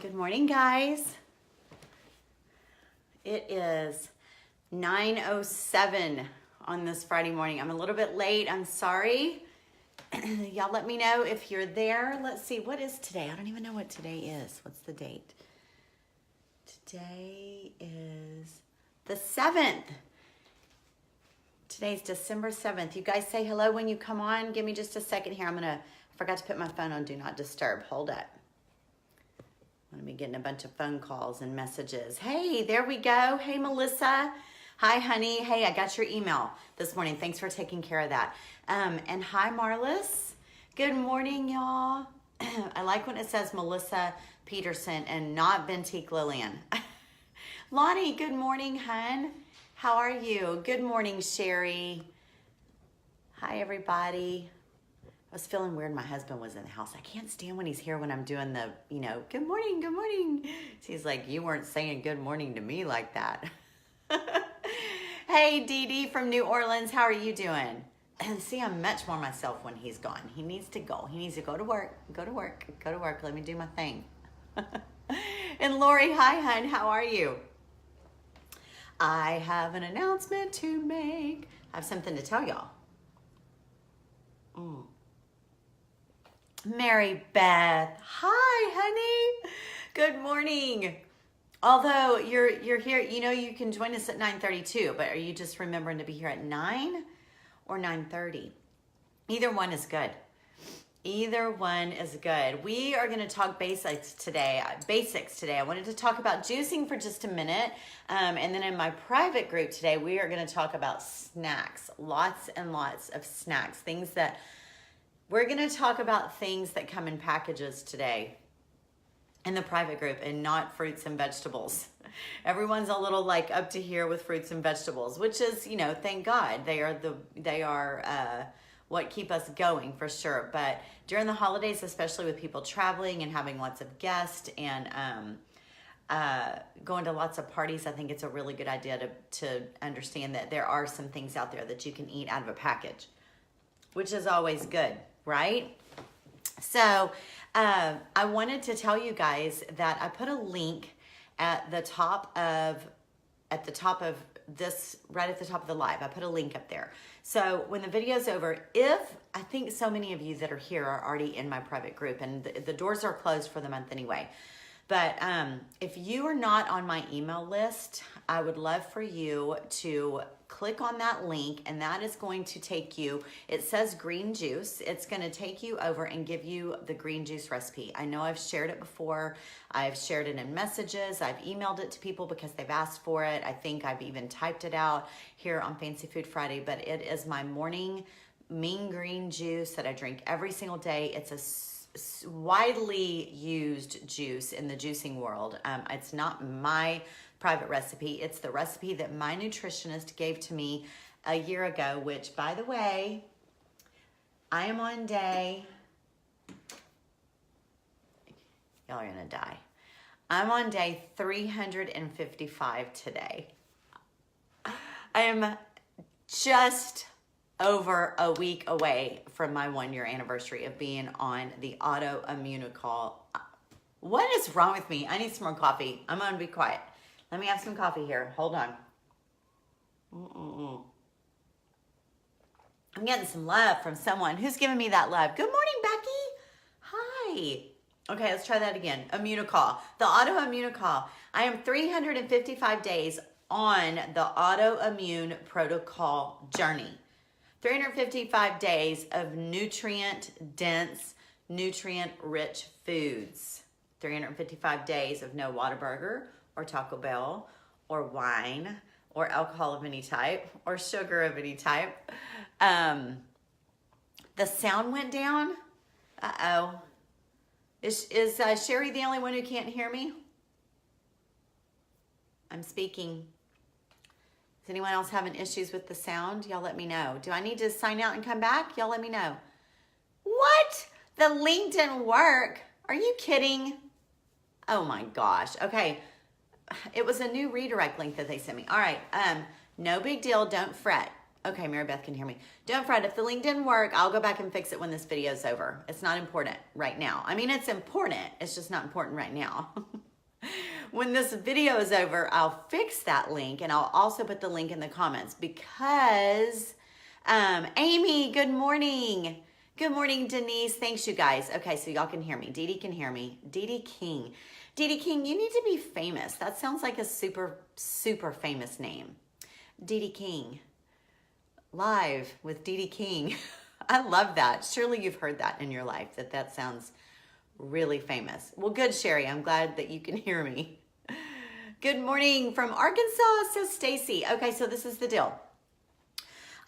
Good morning, guys. It is 9:07 on this Friday morning. I'm a little bit late. I'm sorry. Y'all let me know if you're there. Let's see. What is today? I don't even know what today is. What's the date? Today is the 7th. Today's December 7th. You guys say hello when you come on. Give me just a second here. I forgot to put my phone on Do Not Disturb. Hold up. I'm going to be getting a bunch of phone calls and messages. Hey, there we go. Hey, Melissa. Hi, honey. Hey, I got your email this morning. Thanks for taking care of that. And hi, Marlis. Good morning, y'all. I like when it says Melissa Peterson and not Bentique Lillian. Lonnie, good morning, hun. How are you? Good morning, Sherry. Hi, everybody. I was feeling weird. My husband was in the house. I can't stand when he's here when I'm doing the, good morning, good morning. So he's like, you weren't saying good morning to me like that. Hey, Dee Dee from New Orleans. How are you doing? And see, I'm much more myself when he's gone. He needs to go. He needs to go to work, go to work, go to work. Let me do my thing. And Lori, hi, hun. How are you? I have an announcement to make. I have something to tell y'all. Mary Beth, hi, honey. Good morning. Although you're here, you can join us at 9:32, but are you just remembering to be here at 9 or 9:30? Either one is good. Either one is good. We are going to talk basics today. I wanted to talk about juicing for just a minute. And then in my private group today, we are going to talk about snacks. Lots and lots of snacks. We're going to talk about things that come in packages today in the private group and not fruits and vegetables. Everyone's a little up to here with fruits and vegetables, which is, thank God. They are what keep us going for sure. But during the holidays, especially with people traveling and having lots of guests and going to lots of parties, I think it's a really good idea to understand that there are some things out there that you can eat out of a package, which is always good, right? So I wanted to tell you guys that I put a link at the top of this, right at the top of the live. I put a link up there. So when the video's over, I think so many of you that are here are already in my private group, and the doors are closed for the month anyway. But if you are not on my email list, I would love for you to click on that link, and that is going to take you, it says green juice. It's going to take you over and give you the green juice recipe. I know I've shared it before. I've shared it in messages. I've emailed it to people because they've asked for it. I think I've even typed it out here on Fancy Food Friday, but it is my morning mean green juice that I drink every single day. It's a widely used juice in the juicing world. It's not my private recipe. It's the recipe that my nutritionist gave to me a year ago, which, by the way, I am on day, y'all are gonna die. I'm on day 355 today. I am just over a week away from my 1-year anniversary of being on the autoimmune. What is wrong with me? I need some more coffee. I'm gonna be quiet. Let me have some coffee here. Hold on. I'm getting some love from someone. Who's giving me that love? Good morning, Becky. Hi. Okay, let's try that again. Immunicol. The autoimmune. I am 355 days on the autoimmune protocol journey. 355 days of nutrient-dense, nutrient-rich foods. 355 days of no Whataburger or Taco Bell or wine or alcohol of any type or sugar of any type. The sound went down. Uh-oh. Is Sherry the only one who can't hear me? I'm speaking. Is anyone else having issues with the sound? Y'all let me know. Do I need to sign out and come back? Y'all let me know. What? The link didn't work. Are you kidding? Oh my gosh. Okay. It was a new redirect link that they sent me. All right. No big deal. Don't fret. Okay, Mary Beth can hear me. Don't fret, if the link didn't work, I'll go back and fix it when this video's over. It's not important right now. I mean, it's important. It's just not important right now. When this video is over, I'll fix that link, and I'll also put the link in the comments because, Amy, good morning. Good morning, Denise. Thanks, you guys. Okay, so y'all can hear me. Dee Dee can hear me. Dee Dee King. Dee Dee King, you need to be famous. That sounds like a super, super famous name. Dee Dee King. Live with Dee Dee King. I love that. Surely you've heard that in your life, that sounds really famous. Well, good, Sherry. I'm glad that you can hear me. Good morning from Arkansas, says Stacy. Okay, so this is the deal.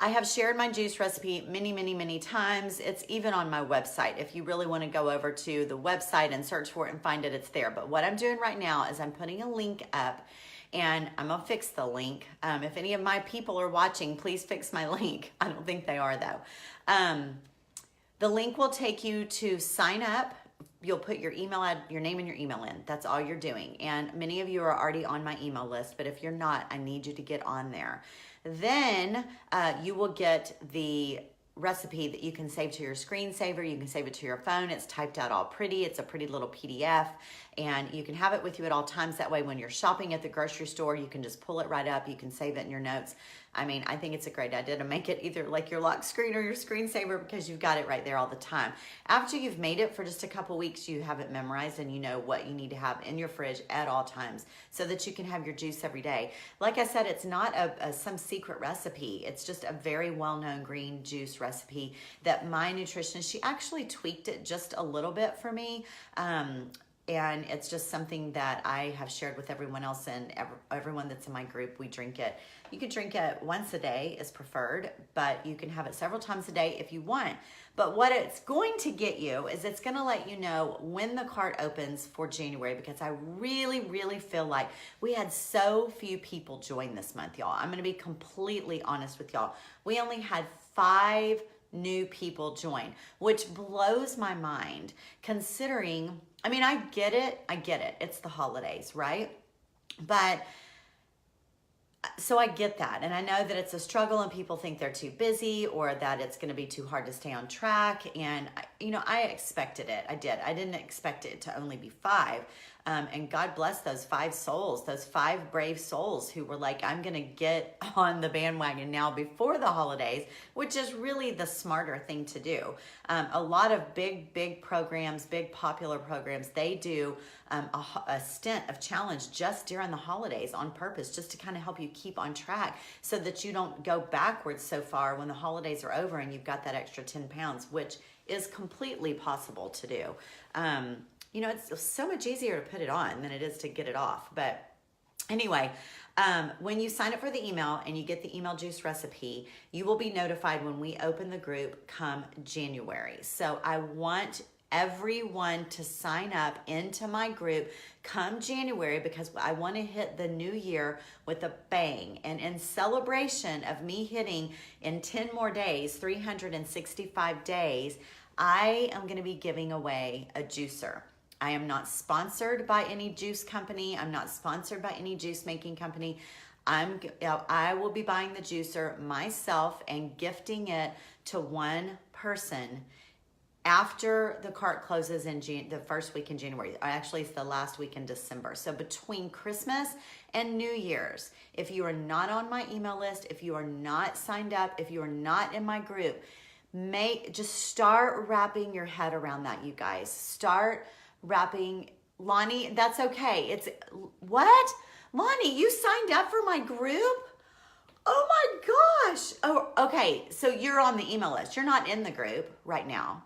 I have shared my juice recipe many, many, many times. It's even on my website. If you really want to go over to the website and search for it and find it, it's there. But what I'm doing right now is I'm putting a link up, and I'm gonna fix the link. If any of my people are watching, please fix my link. I don't think they are though. The link will take you to sign up. You'll put your your name and your email in. That's all you're doing. And many of you are already on my email list, but if you're not, I need you to get on there. Then you will get the recipe that you can save to your screensaver. You can save it to your phone. It's typed out all pretty. It's a pretty little PDF, and you can have it with you at all times. That way, when you're shopping at the grocery store, you can just pull it right up. You can save it in your notes. I mean, I think it's a great idea to make it either like your lock screen or your screensaver because you've got it right there all the time. After you've made it for just a couple weeks, you have it memorized and you know what you need to have in your fridge at all times so that you can have your juice every day. Like I said, it's not some secret recipe. It's just a very well-known green juice recipe that my nutritionist, she actually tweaked it just a little bit for me. And it's just something that I have shared with everyone else, and everyone that's in my group, we drink it. You could drink it once a day is preferred, but you can have it several times a day if you want. But what it's going to get you is it's going to let you know when the cart opens for January, because I really, really feel like we had so few people join this month, y'all. I'm going to be completely honest with y'all. We only had 5 new people join, which blows my mind considering, I mean, I get it. It's the holidays, right? But so I get that. And I know that it's a struggle and people think they're too busy or that it's going to be too hard to stay on track. And, I expected it. I did. I didn't expect it to only be 5. And God bless those 5 souls, those 5 brave souls who were like, I'm going to get on the bandwagon now before the holidays, which is really the smarter thing to do. A lot of big programs, big popular programs, they do a stint of challenge just during the holidays on purpose, just to kind of help you keep on track so that you don't go backwards so far when the holidays are over and you've got that extra 10 pounds, which is completely possible to do. It's so much easier to put it on than it is to get it off. But anyway, when you sign up for the email and you get the email juice recipe, you will be notified when we open the group come January. So I want everyone to sign up into my group come January because I want to hit the new year with a bang. And in celebration of me hitting in 10 more days, 365 days, I am going to be giving away a juicer. I am not sponsored by any juice company. I'm not sponsored by any juice making company. I will be buying the juicer myself and gifting it to one person after the cart closes in the first week in January. Actually, it's the last week in December. So between Christmas and New Year's, if you are not on my email list, if you are not signed up, if you are not in my group, just start wrapping your head around that, you guys. Start wrapping, Lonnie, that's okay. It's, what? Lonnie, you signed up for my group? Oh my gosh. Oh, okay. So you're on the email list. You're not in the group right now,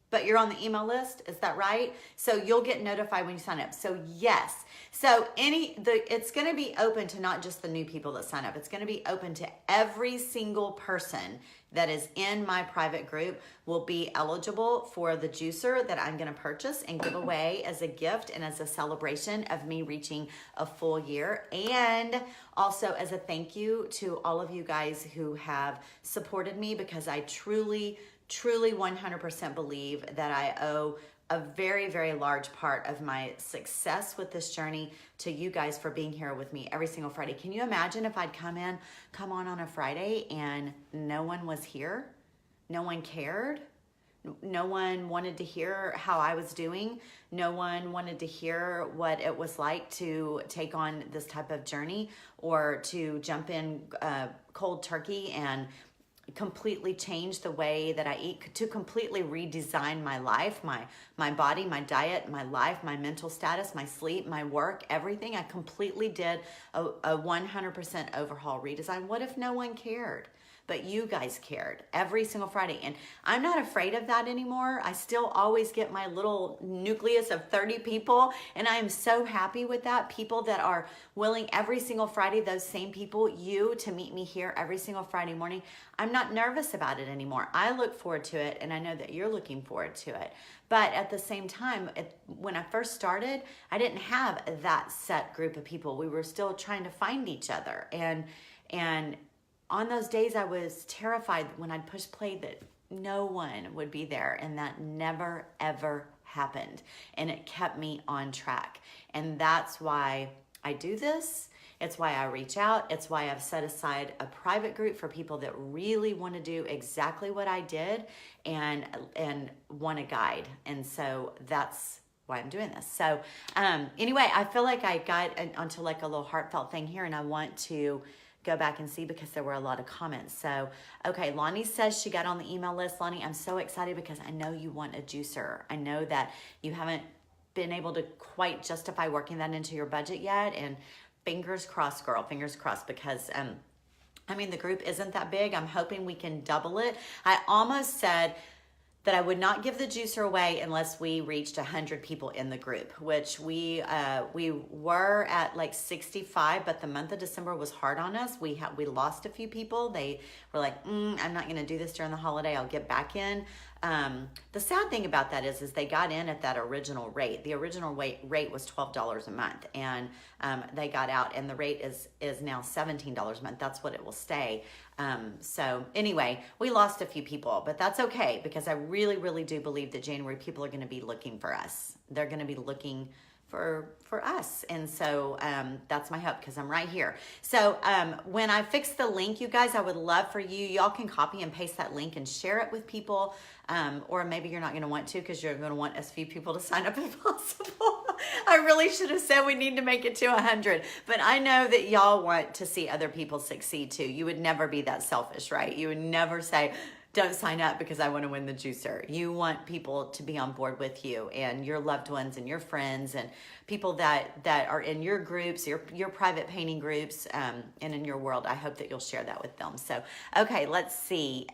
but you're on the email list. Is that right? So you'll get notified when you sign up. So yes. So it's going to be open to not just the new people that sign up. It's going to be open to every single person that is in my private group will be eligible for the juicer that I'm going to purchase and give away as a gift and as a celebration of me reaching a full year, and also as a thank you to all of you guys who have supported me, because I truly 100% believe that I owe a very, very large part of my success with this journey to you guys for being here with me every single Friday. Can you imagine if I'd come on a Friday and no one was here? No one cared? No one wanted to hear how I was doing. No one wanted to hear what it was like to take on this type of journey or to jump in cold turkey and completely change the way that I eat, to completely redesign my life, my body, my diet, my life, my mental status, my sleep, my work, everything. I completely did a 100% overhaul redesign. What if no one cared? But you guys cared every single Friday. And I'm not afraid of that anymore. I still always get my little nucleus of 30 people. And I am so happy with that. People that are willing every single Friday, those same people, you to meet me here every single Friday morning. I'm not nervous about it anymore. I look forward to it. And I know that you're looking forward to it. But at the same time, when I first started, I didn't have that set group of people. We were still trying to find each other. And on those days, I was terrified when I'd push play that no one would be there, and that never, ever happened. And it kept me on track. And that's why I do this. It's why I reach out. It's why I've set aside a private group for people that really want to do exactly what I did and want a guide. And so that's why I'm doing this. So anyway, I feel like I got onto like a little heartfelt thing here, and I want to go back and see because there were a lot of comments. So, okay, Lonnie says she got on the email list. Lonnie, I'm so excited because I know you want a juicer. I know that you haven't been able to quite justify working that into your budget yet. And fingers crossed, girl, fingers crossed, because I mean, the group isn't that big. I'm hoping we can double it. I almost said that I would not give the juicer away unless we reached 100 people in the group, which we were at like 65, but the month of December was hard on us. We lost a few people. They were like, I'm not gonna do this during the holiday. I'll get back in. The sad thing about that is they got in at that original rate. The original rate was $12 a month, and they got out, and the rate is now $17 a month. That's what it will stay. So anyway, we lost a few people, but that's okay because I really, really do believe that January people are going to be looking for us. They're going to be looking for us. And so that's my hope because I'm right here. So when I fix the link, you guys, I would love for y'all can copy and paste that link and share it with people. Or maybe you're not going to want to because you're going to want as few people to sign up as possible. I really should have said we need to make it to 100. But I know that y'all want to see other people succeed too. You would never be that selfish, right? You would never say, don't sign up because I want to win the juicer. You want people to be on board with you and your loved ones and your friends and people that are in your groups, your private painting groups, and in your world. I hope that you'll share that with them. So, okay, let's see.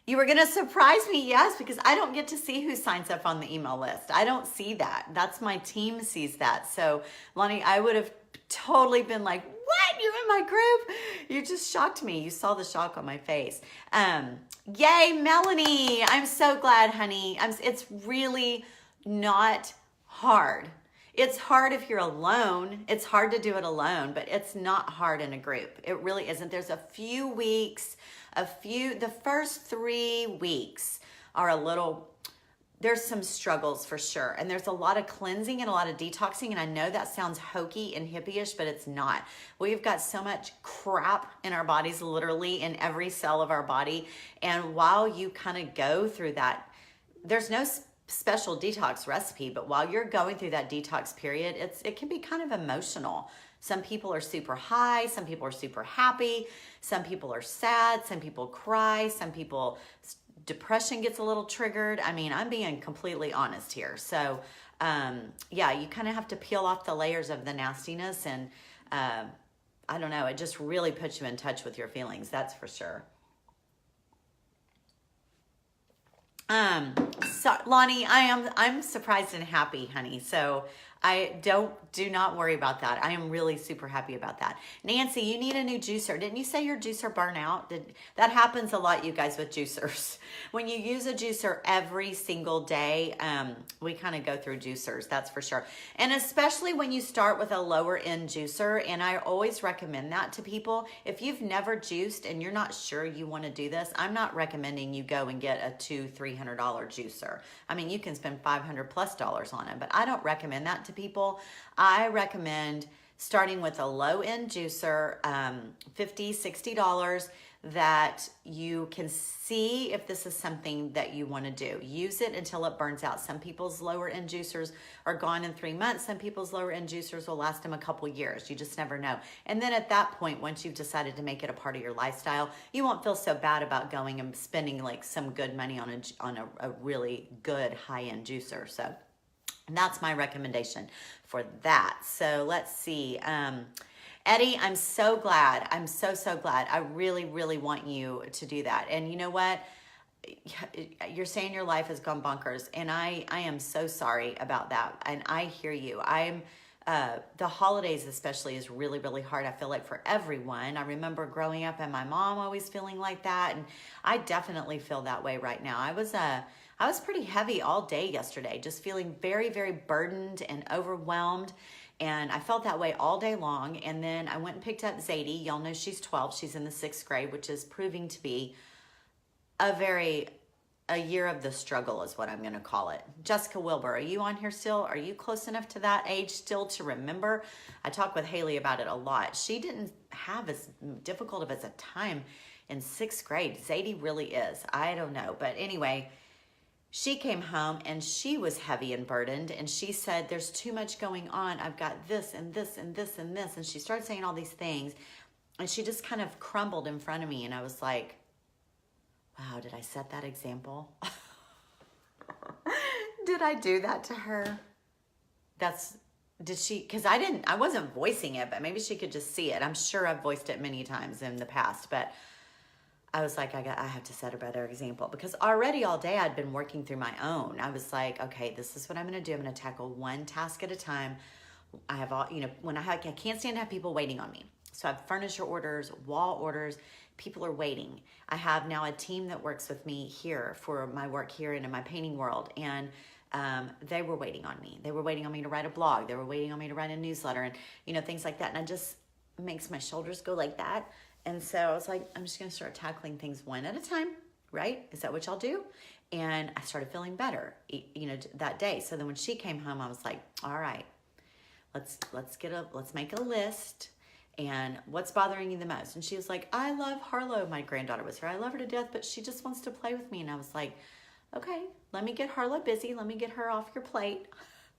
You were going to surprise me, yes, because I don't get to see who signs up on the email list. I don't see that. That's my team sees that. So, Lonnie, I would have totally been like, what? You're in my group? You just shocked me. You saw the shock on my face. Yay, Melanie. I'm so glad, honey. It's really not hard. It's hard if you're alone. It's hard to do it alone, but it's not hard in a group. It really isn't. There's a few weeks, the first 3 weeks are a little, there's some struggles for sure. And there's a lot of cleansing and a lot of detoxing. And I know that sounds hokey and hippie-ish, but it's not. We've got so much crap in our bodies, literally in every cell of our body. And while you kind of go through that, there's no special detox recipe, but while you're going through that detox period, it can be kind of emotional. Some people are super high, some people are super happy, some people are sad, some people cry, some people depression gets a little triggered. I mean, I'm being completely honest here. So yeah, you kind of have to peel off the layers of the nastiness, and I don't know, it just really puts you in touch with your feelings, that's for sure. So Lonnie, I'm surprised and happy, honey. So Do not worry about that. I am really super happy about that. Nancy, you need a new juicer. Didn't you say your juicer burn out? That happens a lot, you guys, with juicers. When you use a juicer every single day, we kind of go through juicers, that's for sure. And especially when you start with a lower end juicer, and I always recommend that to people. If you've never juiced and you're not sure you want to do this, I'm not recommending you go and get a $200-300 juicer. I mean, you can spend $500+ on it, but I don't recommend that to people. I recommend starting with a low end juicer, $50-60, that you can see if this is something that you want to do. Use it until it burns out. Some people's lower end juicers are gone in 3 months. Some people's lower end juicers will last them a couple years. You just never know. And then at that point, once you've decided to make it a part of your lifestyle, you won't feel so bad about going and spending like some good money on a really good high end juicer. So that's my recommendation for that. So let's see. Eddie, I'm so glad. I'm so glad. I really, really want you to do that. And you know what? You're saying your life has gone bonkers, and I am so sorry about that. And I hear you. The holidays especially is really, really hard. I feel like for everyone. I remember growing up and my mom always feeling like that. And I definitely feel that way right now. I was pretty heavy all day yesterday, just feeling very, very burdened and overwhelmed. And I felt that way all day long. And then I went and picked up Zadie. Y'all know she's 12. She's in the 6th grade, which is proving to be a year of the struggle is what I'm going to call it. Jessica Wilbur, are you on here still? Are you close enough to that age still to remember? I talk with Haley about it a lot. She didn't have as difficult of a time in 6th grade. Zadie really is. I don't know. But anyway, she came home and she was heavy and burdened, and she said, there's too much going on. I've got this and this and this and this. And she started saying all these things, and she just kind of crumbled in front of me. And I was like, wow, did I set that example? Did I do that to her? Because I wasn't voicing it, but maybe she could just see it. I'm sure I've voiced it many times in the past, but I was like, I have to set a better example, because already all day I'd been working through my own. I was like, okay, this is what I'm going to do. I'm going to tackle one task at a time. I have all, I can't stand to have people waiting on me. So I have furniture orders, wall orders. People are waiting. I have now a team that works with me here for my work here and in my painting world. And they were waiting on me. They were waiting on me to write a blog. They were waiting on me to write a newsletter and, things like that. And it just makes my shoulders go like that. And so I was like, I'm just going to start tackling things one at a time, right? Is that what y'all do? And I started feeling better, that day. So then when she came home, I was like, all right, let's make a list. And what's bothering you the most? And she was like, I love Harlow. My granddaughter was here. I love her to death, but she just wants to play with me. And I was like, okay, let me get Harlow busy. Let me get her off your plate.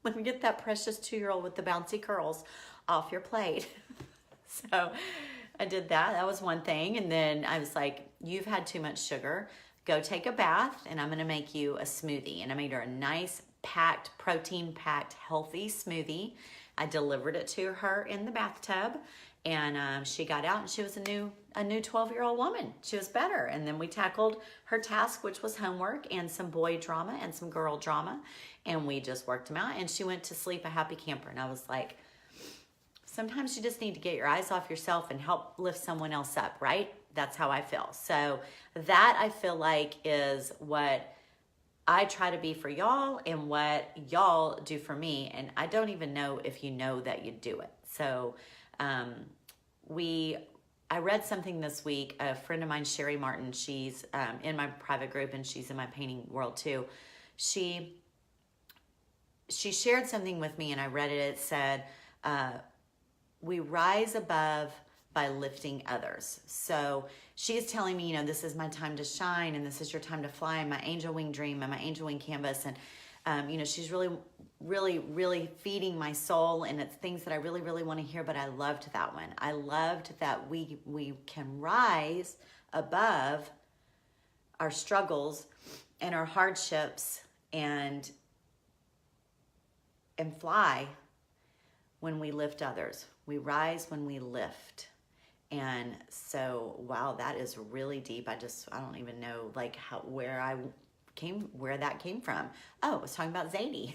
Let me get that precious 2-year-old with the bouncy curls off your plate. So I did that. That was one thing. And then I was like, you've had too much sugar. Go take a bath, and I'm going to make you a smoothie. And I made her a nice protein-packed, healthy smoothie. I delivered it to her in the bathtub, and she got out, and she was a new 12-year-old woman. She was better. And then we tackled her task, which was homework and some boy drama and some girl drama, and we just worked them out. And she went to sleep a happy camper. And I was like, sometimes you just need to get your eyes off yourself and help lift someone else up, right? That's how I feel. So that, I feel like, is what I try to be for y'all and what y'all do for me. And I don't even know if you know that you do it. So I read something this week. A friend of mine, Sherry Martin, she's in my private group, and she's in my painting world too. She shared something with me, and I read it. It said, we rise above by lifting others. So she is telling me, this is my time to shine, and this is your time to fly, and my angel wing dream and my angel wing canvas. And, she's really, really, really feeding my soul, and it's things that I really, really want to hear. But I loved that one. I loved that we can rise above our struggles and our hardships and fly when we lift others. We rise when we lift. And so, wow, that is really deep. I don't even know where that came from. Oh, I was talking about Zadie.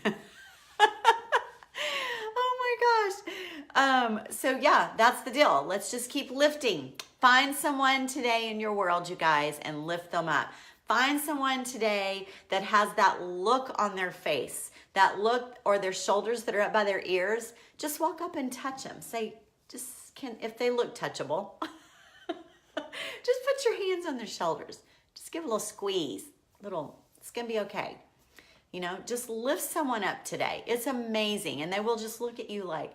So yeah, that's the deal. Let's just keep lifting. Find someone today in your world, you guys, and lift them up. Find someone today that has that look on their face, that look, or their shoulders that are up by their ears. Just walk up and touch them. Say, if they look touchable, just put your hands on their shoulders. Just give a little squeeze, it's gonna be okay. You know, just lift someone up today. It's amazing. And they will just look at you like,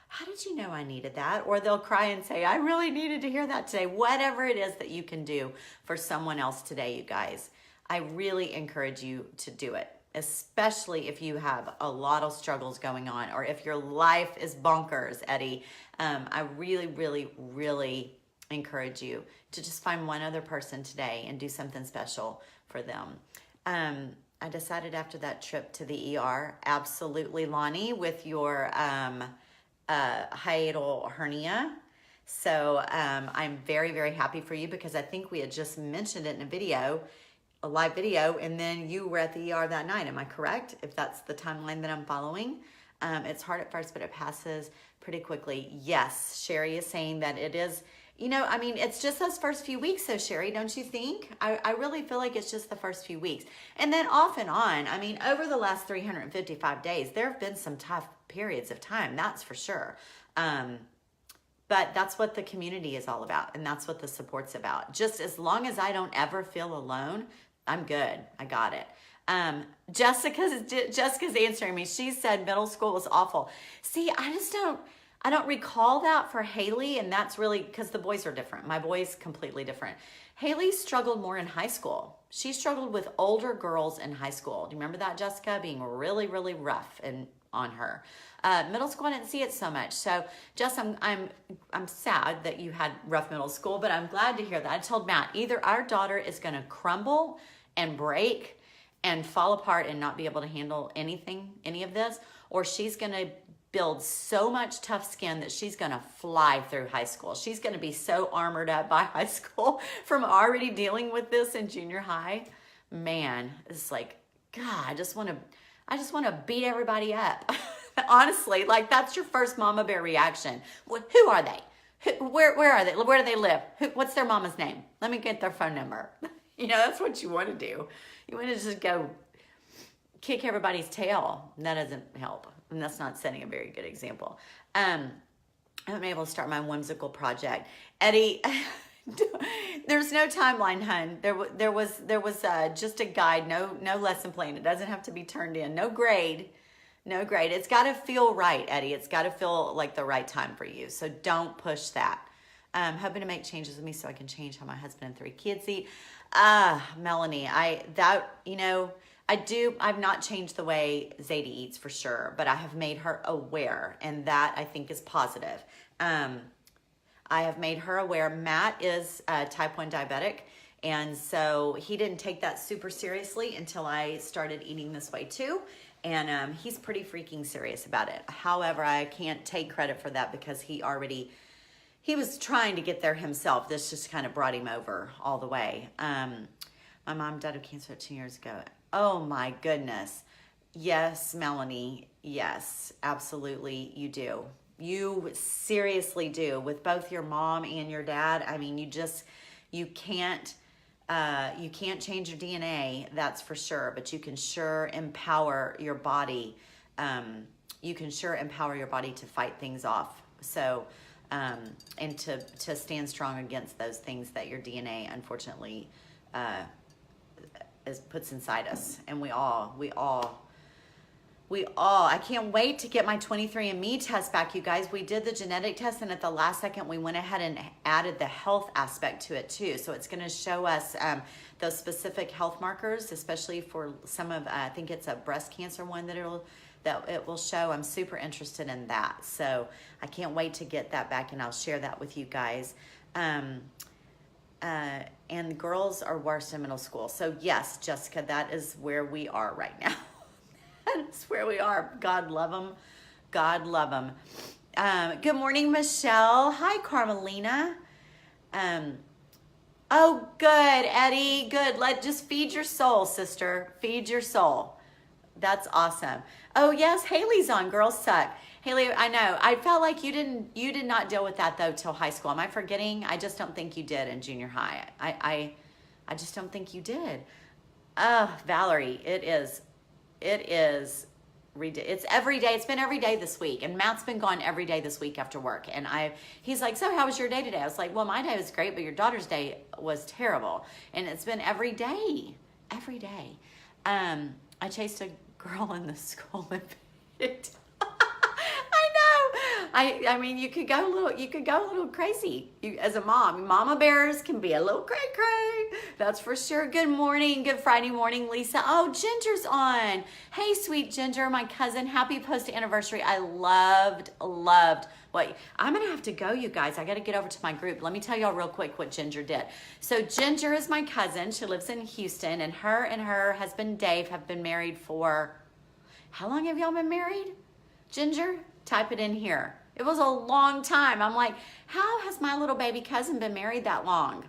how did you know I needed that? Or they'll cry and say, I really needed to hear that today. Whatever it is that you can do for someone else today, you guys, I really encourage you to do it, especially if you have a lot of struggles going on, or if your life is bonkers, Eddie. I really, really, really encourage you to just find one other person today and do something special for them. I decided after that trip to the ER, absolutely, Lonnie, with your hiatal hernia. So I'm very, very happy for you, because I think we had just mentioned it in a live video, and then you were at the ER that night. Am I correct? If that's the timeline that I'm following. It's hard at first, but it passes pretty quickly. Yes, Sherry is saying that it is. You know, I mean, it's just those first few weeks, though, Sherry, don't you think? I really feel like it's just the first few weeks. And then off and on, I mean, over the last 355 days, there have been some tough periods of time, that's for sure. But that's what the community is all about, and that's what the support's about. Just as long as I don't ever feel alone, I'm good. I got it. Jessica's answering me. She said middle school was awful. See, I don't recall that for Haley, and that's really because the boys are different. My boy's completely different. Haley struggled more in high school. She struggled with older girls in high school. Do you remember that, Jessica? Being really, really rough on her. Middle school, I didn't see it so much. So, Jess, I'm sad that you had rough middle school, but I'm glad to hear that. I told Matt, either our daughter is going to crumble and break and fall apart and not be able to handle any of this, or she's going to build so much tough skin that she's going to fly through high school. She's going to be so armored up by high school from already dealing with this in junior high. Man, it's like, God, I just want to beat everybody up. Honestly, like that's your first mama bear reaction. Who are they? Where are they? Where do they live? What's their mama's name? Let me get their phone number. You know, that's what you want to do. You want to just go kick everybody's tail. And that doesn't help. And that's not setting a very good example. I'm able to start my whimsical project. Eddie, there's no timeline, hun. There was just a guide, no lesson plan. It doesn't have to be turned in. No grade. It's got to feel right, Eddie. It's got to feel like the right time for you. So don't push that. Hoping to make changes with me so I can change how my husband and 3 kids eat. Melanie, I've not changed the way Zadie eats for sure, but I have made her aware, and that I think is positive. I have made her aware. Matt is type 1 diabetic, and so he didn't take that super seriously until I started eating this way too, and he's pretty freaking serious about it. However, I can't take credit for that because he was trying to get there himself. This just kind of brought him over all the way. My mom died of cancer 2 years ago. Oh my goodness. Yes, Melanie. Yes, absolutely you do. You seriously do. With both your mom and your dad, I mean, you can't change your DNA, that's for sure, but you can sure empower your body. You can sure empower your body to fight things off. So, and to stand strong against those things that your DNA unfortunately puts inside us. And we all, I can't wait to get my 23andMe test back, you guys. We did the genetic test, and at the last second, we went ahead and added the health aspect to it too. So it's going to show us those specific health markers, especially for some of, I think it's a breast cancer one that it will show. I'm super interested in that. So I can't wait to get that back, and I'll share that with you guys. And girls are worse in middle school. So yes, Jessica, that is where we are right now. That's where we are. God love them. God love them. Good morning, Michelle. Hi, Carmelina. Oh, good, Eddie. Good. Just feed your soul, sister. Feed your soul. That's awesome. Oh yes, Haley's on. Girls Suck. Haley, I know. I felt like you did not deal with that though till high school. Am I forgetting? I just don't think you did in junior high. I just don't think you did. Oh, Valerie, it's every day. It's been every day this week, and Matt's been gone every day this week after work. And he's like, so how was your day today? I was like, well, my day was great, but your daughter's day was terrible. And it's been every day. I chased a girl in the school and picked. I mean, you could go a little crazy. As a mom, mama bears can be a little cray cray. That's for sure. Good morning, good Friday morning, Lisa. Oh, Ginger's on. Hey, sweet Ginger, my cousin. Happy post anniversary. I loved. Well, I'm gonna have to go, you guys. I got to get over to my group. Let me tell y'all real quick what Ginger did. So Ginger is my cousin. She lives in Houston, and her husband Dave have been married for. How long have y'all been married, Ginger? Type it in here. It was a long time. I'm like, how has my little baby cousin been married that long?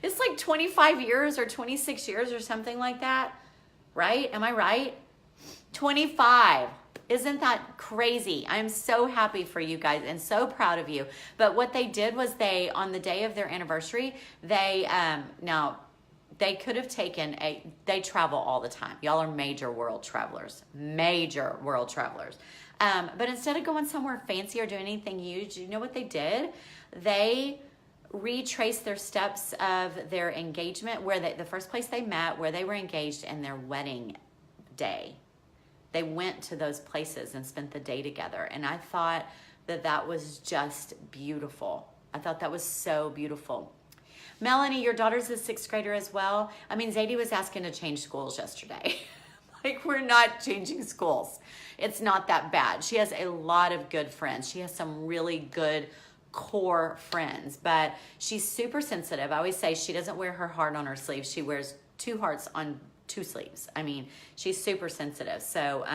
It's like 25 years or 26 years or something like that, right? Am I right? 25. Isn't that crazy? I'm so happy for you guys and so proud of you. But what they did was on the day of their anniversary, they could have taken they travel all the time. Y'all are major world travelers. But instead of going somewhere fancy or doing anything huge, you know what they did? They retraced their steps of their engagement, the first place they met, where they were engaged, and their wedding day. They went to those places and spent the day together. And I thought that was just beautiful. I thought that was so beautiful. Melanie, your daughter's a 6th grader as well. I mean, Zadie was asking to change schools yesterday. Like, we're not changing schools. It's not that bad. She has a lot of good friends. She has some really good core friends, but she's super sensitive. I always say she doesn't wear her heart on her sleeve. She wears 2 hearts on 2 sleeves. I mean, she's super sensitive. So,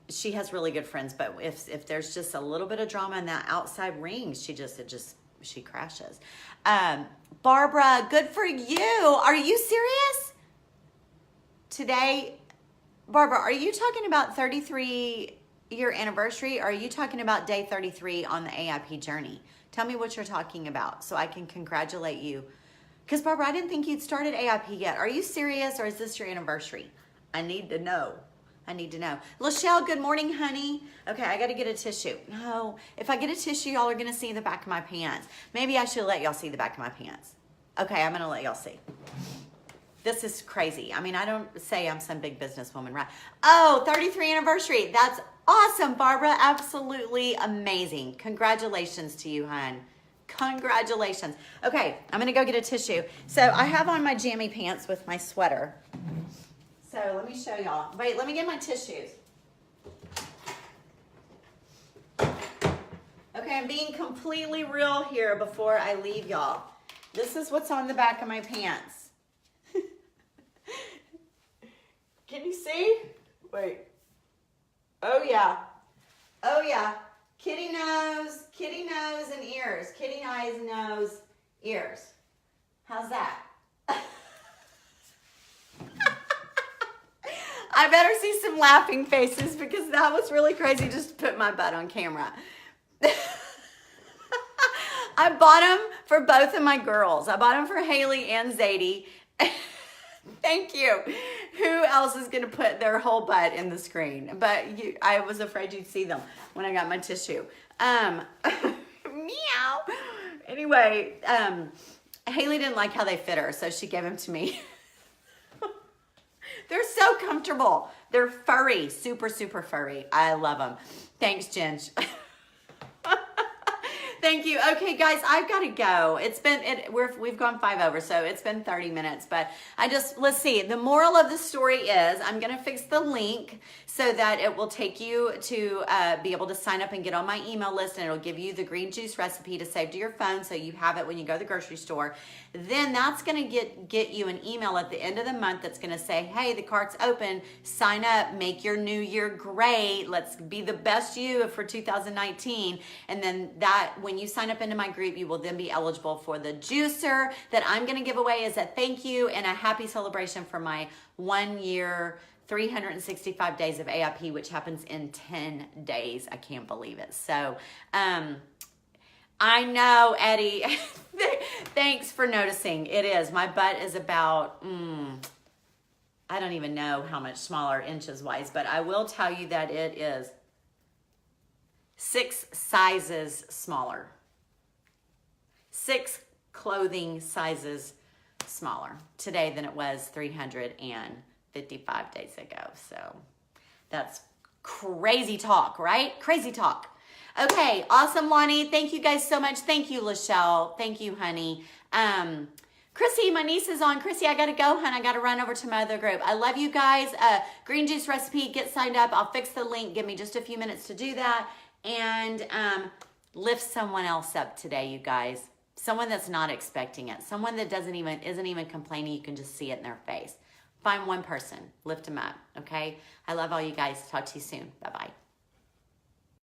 she has really good friends, but if there's just a little bit of drama in that outside ring, she crashes. Barbara, good for you. Are you serious? Today, Barbara, are you talking about 33-year anniversary, or are you talking about day 33 on the AIP journey? Tell me what you're talking about so I can congratulate you. Because, Barbara, I didn't think you'd started AIP yet. Are you serious, or is this your anniversary? I need to know. Lachelle, good morning, honey. Okay, I got to get a tissue. No, if I get a tissue, y'all are going to see the back of my pants. Maybe I should let y'all see the back of my pants. Okay, I'm going to let y'all see. This is crazy. I mean, I don't say I'm some big businesswoman, right? Oh, 33 anniversary. That's awesome, Barbara. Absolutely amazing. Congratulations to you, hon. Congratulations. Okay, I'm going to go get a tissue. So I have on my jammy pants with my sweater. So let me show y'all. Wait, let me get my tissues. Okay, I'm being completely real here before I leave y'all. This is what's on the back of my pants. Can you see? Wait. Oh yeah. Kitty nose and ears. Kitty eyes, nose, ears. How's that? I better see some laughing faces because that was really crazy just to put my butt on camera. I bought them for both of my girls. I bought them for Haley and Zadie. Thank you. Who else is going to put their whole butt in the screen? But I was afraid you'd see them when I got my tissue. Meow. Anyway, Haley didn't like how they fit her, so she gave them to me. They're so comfortable. They're furry, super, super furry. I love them. Thanks, Ginge. Thank you. Okay, guys, I've got to go. We've gone 5 over, so it's been 30 minutes. But let's see. The moral of the story is I'm going to fix the link so that it will take you to be able to sign up and get on my email list, and it'll give you the green juice recipe to save to your phone so you have it when you go to the grocery store. Then that's going to get you an email at the end of the month that's going to say, hey, the cart's open. Sign up. Make your new year great. Let's be the best you for 2019. And then when when you sign up into my group, you will then be eligible for the juicer that I'm going to give away as a thank you and a happy celebration for my 1 year, 365 days of AIP, which happens in 10 days. I can't believe it. So, I know, Eddie. Thanks for noticing. It is. My butt is about, I don't even know how much smaller inches wise, but I will tell you that it is 6 sizes smaller. 6 clothing sizes smaller today than it was 355 days ago. So that's crazy talk, right? Crazy talk. Okay, awesome, Lonnie. Thank you guys so much. Thank you, Lachelle. Thank you, honey. Chrissy, my niece is on. Chrissy, I got to go, hon. I got to run over to my other group. I love you guys. Green juice recipe, get signed up. I'll fix the link. Give me just a few minutes to do that. And lift someone else up today, you guys. Someone that's not expecting it. Someone that isn't even complaining. You can just see it in their face. Find one person. Lift them up, okay? I love all you guys. Talk to you soon. Bye-bye.